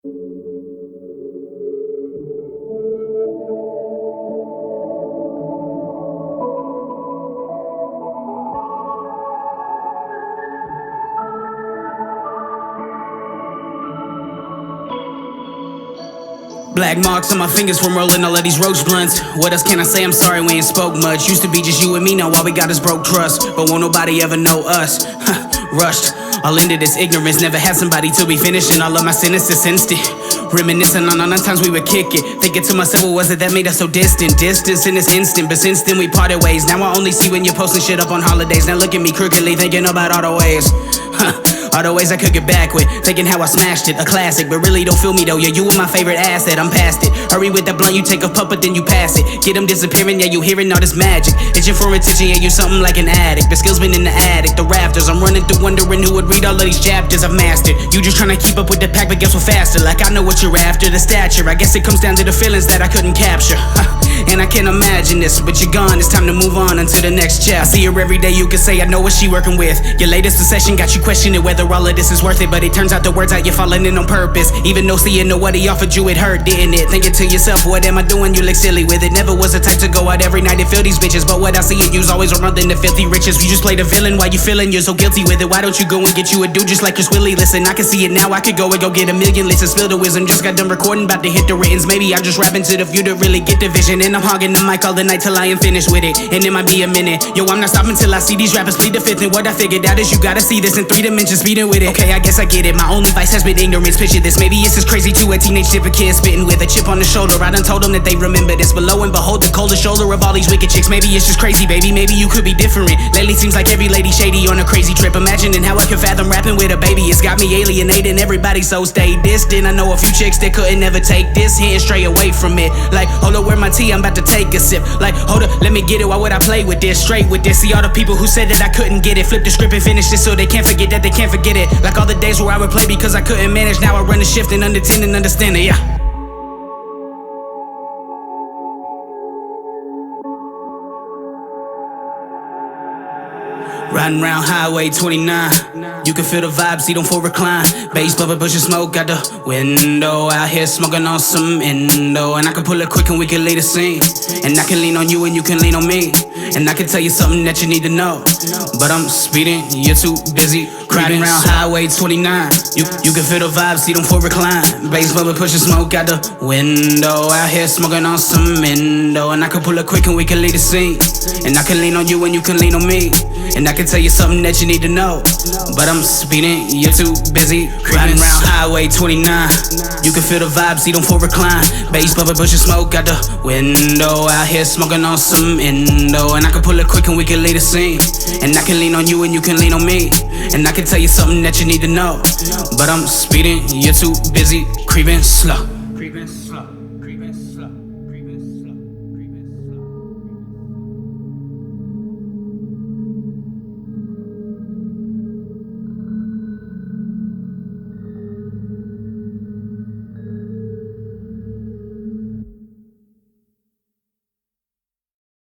Black marks on my fingers from rolling all of these roach blunts. What else can I say? I'm sorry we ain't spoke much. Used to be just you and me, now all we got is broke trust. But won't nobody ever know us. Rushed all into this ignorance. Never had somebody to be finishing all of my sentences instant. Reminiscing on the times we would kick it. Thinking to myself, what was it that made us so distant? Distance in this instant, but since then we parted ways. Now I only see when you're posting shit up on holidays. Now look at me crookedly thinking about all the ways. All the ways I could get back with. Thinking how I smashed it, a classic. But really don't feel me though, yeah, you were my favorite asset. I'm past it. Hurry with that blunt, you take a puff, but then you pass it. Get them disappearing, yeah, you hearing all this magic. Itching for attention, yeah, you something like an addict. The skills been in the attic, the rafters. I'm running through wondering who would read all of these chapters I've mastered. You just trying to keep up with the pack, but guess what, faster. Like I know what you're after, the stature. I guess it comes down to the feelings that I couldn't capture. And I can't imagine this, but you're gone, it's time to move on until the next chapter. I see her every day, you can say I know what she working with. Your latest obsession got you questioning whether all of this is worth it. But it turns out the words out you're falling in on purpose. Even though seeing what he offered you, it hurt, didn't it? Thinking to yourself, what am I doing? You look silly with it. Never was the type to go out every night and feel these bitches. But what I see in you's always around than the filthy riches. You just play the villain while you feeling you're so guilty with it. Why don't you go and get you a dude just like your Swilly? Listen, I can see it now, I could go and go get a million listens. Spill the wisdom, just got done recording, about to hit the writtens. Maybe I'm just rapping to the few to really get the vision. And I'm hogging the mic all the night till I am finished with it. And it might be a minute. Yo, I'm not stopping till I see these rappers plead the fifth. And what I figured out is you gotta see this in 3 dimensions, speeding with it. Okay, I guess I get it. My only vice has been ignorance. Picture this, maybe it's as crazy to a teenage type of kid spitting with a chip on the shoulder. I done told them that they remember this, but lo and behold, the coldest shoulder of all these wicked chicks. Maybe it's just crazy, baby. Maybe you could be different. Lately seems like every lady shady on a crazy trip. Imagining how I could fathom rapping with a baby. It's got me alienating everybody, so stay distant. I know a few chicks that couldn't never take this hit and stray away from it. Like, hold up, where my tea? I'm about to take a sip. Like, hold up, let me get it. Why would I play with this? Straight with this. See all the people who said that I couldn't get it. Flip the script and finish this so they can't forget that they can't forget it. Like all the days where I would play because I couldn't manage. Now I run the shift and undertend and understand it, yeah. Riding around Highway 29, you can feel the vibe, see them full recline. Bass bubble, pushing smoke out the window. Out here smoking on some Indo. And I can pull it quick and we can lead the scene. And I can lean on you and you can lean on me. And I can tell you something that you need to know. But I'm speeding, you're too busy. Riding around Highway 29, you can feel the vibe, see them full recline. Bass bubble, pushing smoke out the window. Out here smoking on some Indo. And I can pull it quick and we can lead the scene. And I can lean on you and you can lean on me. And I can tell you something that you need to know. But I'm speeding, you're too busy. Riding around Highway 29, you can feel the vibe, see them full recline. Bass bubble, pushing smoke out the window. Out here smoking on some Indo. And I can pull it quick and we can lead the scene. And I can lean on you and you can lean on me. And I can tell you something that you need to know. But I'm speeding, you're too busy, creeping slow. Creeping slow, creeping slow, creeping slow.